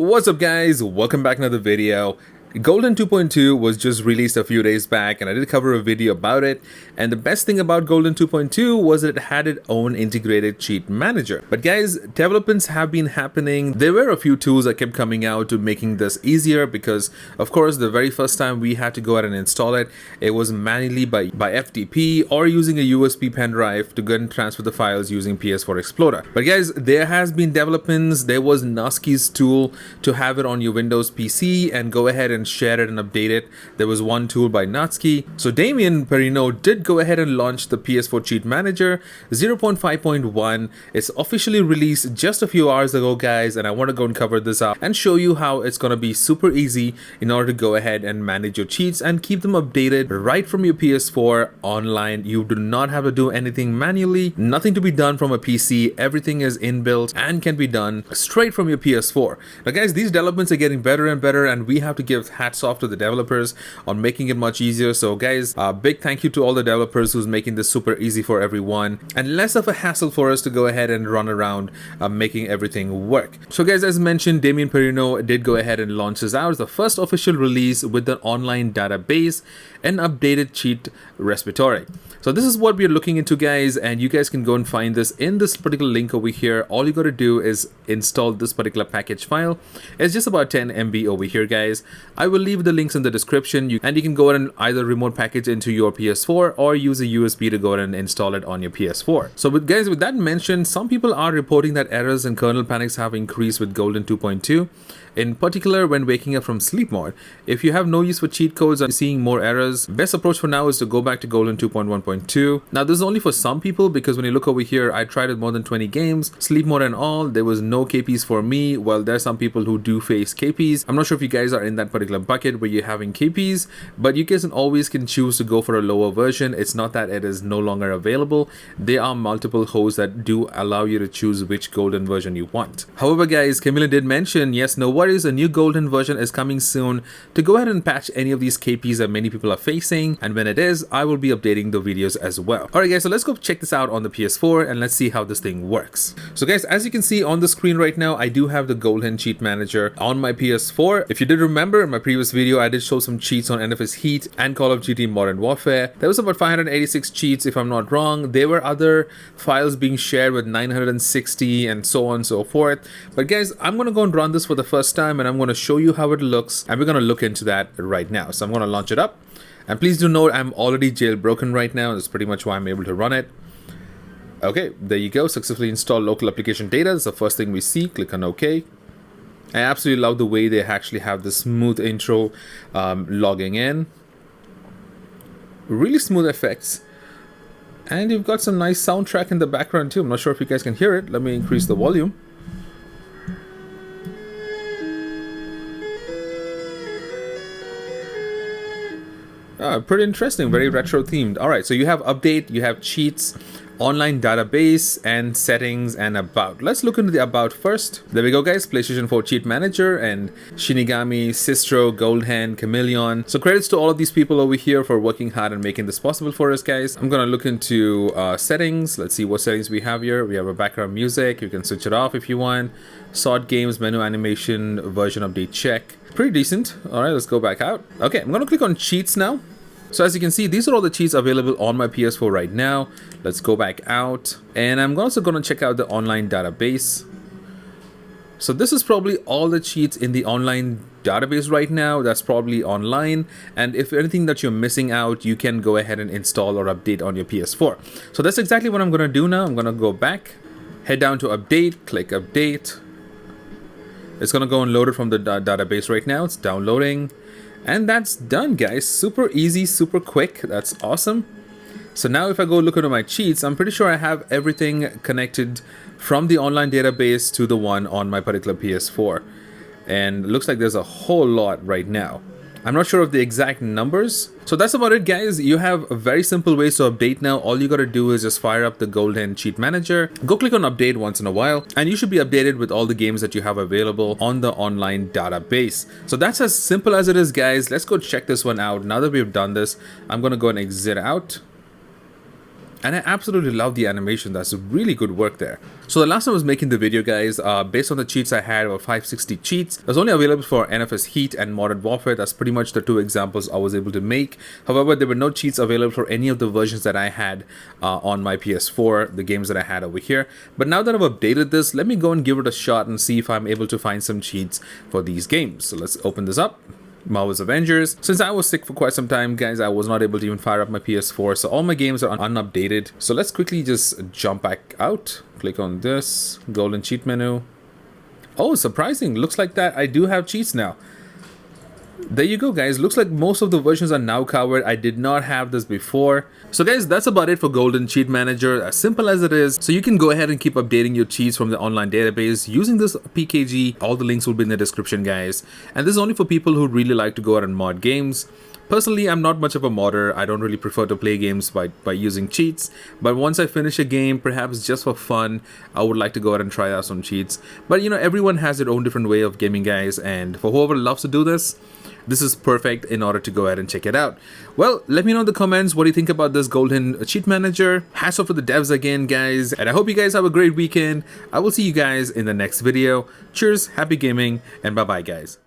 What's up guys, welcome back to another video. GoldHen 2.2 was just released a few days back and I did cover a video about it, and the best thing about GoldHen 2.2 was that it had its own integrated cheat manager. But guys, developments have been happening. There were a few tools that kept coming out to making this easier because of course the very first time we had to go ahead and install it, it was manually by FTP or using a USB pen drive to go and transfer the files using PS4 Explorer. But guys, there has been developments. There was Naski's tool to have it on your Windows PC and go ahead and share it and update it. There was one tool by Natsuki. So Damien Perino did go ahead and launch the PS4 Cheat Manager 0.5.1. It's officially released just a few hours ago guys, and I want to go and cover this up and show you how it's going to be super easy in order to go ahead and manage your cheats and keep them updated right from your PS4 online. You do not have to do anything manually, nothing to be done from a PC. Everything is inbuilt and can be done straight from your PS4. Now guys, these developments are getting better and better, and we have to give hats off to the developers on making it much easier. So guys, big thank you to all the developers who's making this super easy for everyone and less of a hassle for us to go ahead and run around making everything work. So guys, as mentioned, Damien Perino did go ahead and launch this out as the first official release with an online database and updated cheat repository. So this is what we're looking into guys, and you guys can go and find this in this particular link over here. All you got to do is install this particular package file. It's just about 10 MB over here guys. I will leave the links in the description, and you can go ahead and either remote package into your PS4 or use a USB to go ahead and install it on your PS4. So with that mentioned, some people are reporting that errors and kernel panics have increased with GoldHen 2.2. in particular when waking up from sleep mode. If you have no use for cheat codes and seeing more errors, best approach for now is to go back to GoldHen 2.1.2. Now this is only for some people, because when you look over here, I tried it more than 20 games, sleep mode and all, there was no KPs for me. Well, there's some people who do face KPs. I'm not sure if you guys are in that particular bucket where you're having KPs, but you guys can choose to go for a lower version. It's not that it is no longer available. There are multiple hosts that do allow you to choose which GoldHen version you want. However guys, Kameleon did mention, yes, no worries, a new GoldHen version is coming soon to go ahead and patch any of these KPs that many people are facing, and when it is, I will be updating the videos as well. Alright guys, so let's go check this out on the PS4 and let's see how this thing works. So guys, as you can see on the screen right now, I do have the GoldHen Cheat Manager on my PS4. If you did remember in my previous video, I did show some cheats on NFS Heat and Call of Duty Modern Warfare. There was about 586 cheats if I'm not wrong. There were other files being shared with 960 and so on and so forth. But guys, I'm going to go and run this for the first time and I'm going to show you how it looks, and we're going to look into that right now. So I'm going to launch it up, and please do note I'm already jailbroken right now. That's pretty much why I'm able to run it. Okay, there you go. Successfully installed local application data. That's the first thing we see. Click on OK. I absolutely love the way they actually have the smooth intro logging in. Really smooth effects. And you've got some nice soundtrack in the background too. I'm not sure if you guys can hear it. Let me increase the volume. Pretty interesting, very retro themed. Alright, so you have update, you have cheats, online database, and settings, and about. Let's look into the about first. There we go guys, PlayStation 4 Cheat Manager and Shinigami, Sistro, GoldHen, Kameleon. So credits to all of these people over here for working hard and making this possible for us guys. I'm gonna look into settings. Let's see what settings we have here. We have a background music, you can switch it off if you want. Sort games, menu animation, version update check. Pretty decent. Alright, let's go back out. Okay, I'm gonna click on cheats now. So as you can see, these are all the cheats available on my PS4 right now. Let's go back out, and I'm also going to check out the online database. So this is probably all the cheats in the online database right now. That's probably online, and if anything that you're missing out, you can go ahead and install or update on your PS4. So that's exactly what I'm going to do now. I'm going to go back, head down to update, click update. It's going to go and load it from the database right now. It's downloading. And that's done guys. Super easy, super quick. That's awesome. So now if I go look into my cheats, I'm pretty sure I have everything connected from the online database to the one on my particular PS4. And it looks like there's a whole lot right now. I'm not sure of the exact numbers. So that's about it guys. You have a very simple ways to update now. All you gotta do is just fire up the GoldHen Cheat Manager, go click on update once in a while, and you should be updated with all the games that you have available on the online database. So that's as simple as it is guys. Let's go check this one out. Now that we've done this, I'm gonna go and exit out. And I absolutely love the animation. That's really good work there. So the last time I was making the video, guys, based on the cheats I had, about 560 cheats. It was only available for NFS Heat and Modern Warfare. That's pretty much the two examples I was able to make. However, there were no cheats available for any of the versions that I had on my PS4, the games that I had over here. But now that I've updated this, let me go and give it a shot and see if I'm able to find some cheats for these games. So let's open this up. Marvel's Avengers. Since I was sick for quite some time, guys, I was not able to even fire up my PS4, so all my games are unupdated. So let's quickly just jump back out. Click on this GoldHen Cheat menu. Oh, surprising. Looks like that I do have cheats now. There you go, guys. Looks like most of the versions are now covered. I did not have this before. So guys, that's about it for GoldHen Cheat Manager, as simple as it is. So you can go ahead and keep updating your cheats from the online database using this Pkg. All the links will be in the description, guys. And this is only for people who really like to go out and mod games. Personally, I'm not much of a modder. I don't really prefer to play games by using cheats. But once I finish a game, perhaps just for fun, I would like to go out and try out some cheats. But you know, everyone has their own different way of gaming, guys. And for whoever loves to do this, this is perfect in order to go ahead and check it out. Well, let me know in the comments what do you think about this GoldHen Cheat Manager. Hats off to the devs again, guys. And I hope you guys have a great weekend. I will see you guys in the next video. Cheers, happy gaming, and bye-bye, guys.